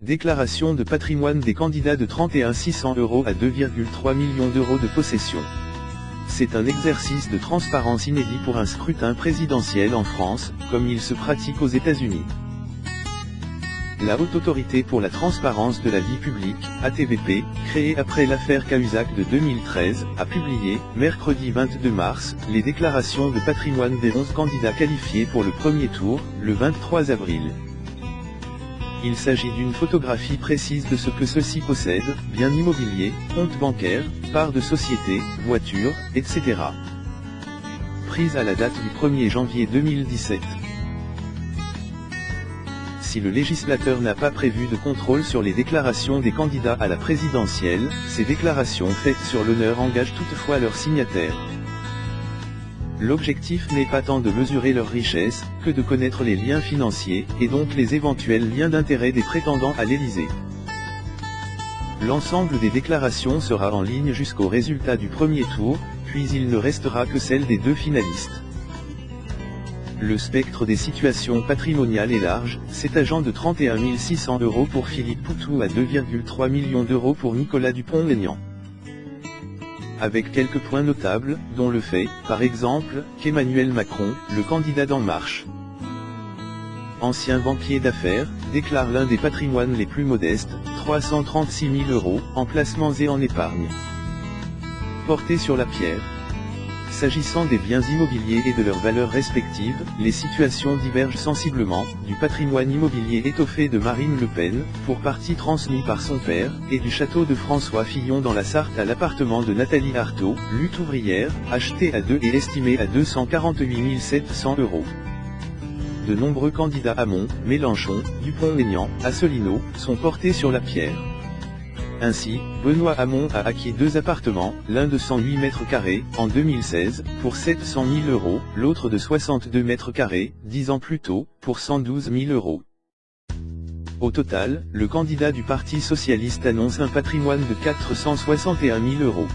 Déclaration de patrimoine des candidats de 31 600 € à 2,3 millions d'euros de possession. C'est un exercice de transparence inédit pour un scrutin présidentiel en France, comme il se pratique aux États-Unis. La Haute Autorité pour la Transparence de la Vie Publique, HATVP, créée après l'affaire Cahuzac de 2013, a publié, mercredi 22 mars, les déclarations de patrimoine des 11 candidats qualifiés pour le premier tour, le 23 avril. Il s'agit d'une photographie précise de ce que ceux-ci possèdent, biens immobiliers, comptes bancaires, parts de société, voitures, etc. Prise à la date du 1er janvier 2017. Si le législateur n'a pas prévu de contrôle sur les déclarations des candidats à la présidentielle, ces déclarations faites sur l'honneur engagent toutefois leurs signataires. L'objectif n'est pas tant de mesurer leur richesse, que de connaître les liens financiers, et donc les éventuels liens d'intérêt des prétendants à l'Élysée. L'ensemble des déclarations sera en ligne jusqu'au résultat du premier tour, puis il ne restera que celle des deux finalistes. Le spectre des situations patrimoniales est large, s'étageant de 31 600 € pour Philippe Poutou à 2,3 millions d'euros pour Nicolas Dupont-Aignan. Avec quelques points notables, dont le fait, par exemple, qu'Emmanuel Macron, le candidat d'En Marche, ancien banquier d'affaires, déclare l'un des patrimoines les plus modestes, 336 000 € en placements et en épargne. Porté sur la pierre. S'agissant des biens immobiliers et de leurs valeurs respectives, les situations divergent sensiblement, du patrimoine immobilier étoffé de Marine Le Pen, pour partie transmis par son père, et du château de François Fillon dans la Sarthe à l'appartement de Nathalie Arthaud, lutte ouvrière, acheté à 2 et estimé à 248 700 €. De nombreux candidats Hamon, Mélenchon, Dupont-Aignan, Asselineau, sont portés sur la pierre. Ainsi, Benoît Hamon a acquis 2 appartements, l'un de 108 m², en 2016, pour 700 000 €, l'autre de 62 m², 10 ans plus tôt, pour 112 000 €. Au total, le candidat du Parti Socialiste annonce un patrimoine de 461 000 €.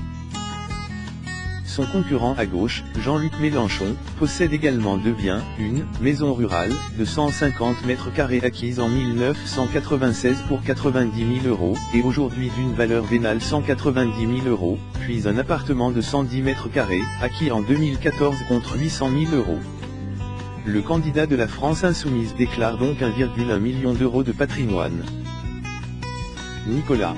Son concurrent à gauche, Jean-Luc Mélenchon, possède également 2 biens, une maison rurale, de 150 m² acquise en 1996 pour 90 000 €, et aujourd'hui d'une valeur vénale 190 000 €, puis un appartement de 110 m², acquis en 2014 contre 800 000 €. Le candidat de la France Insoumise déclare donc 1,1 million d'euros de patrimoine. Nicolas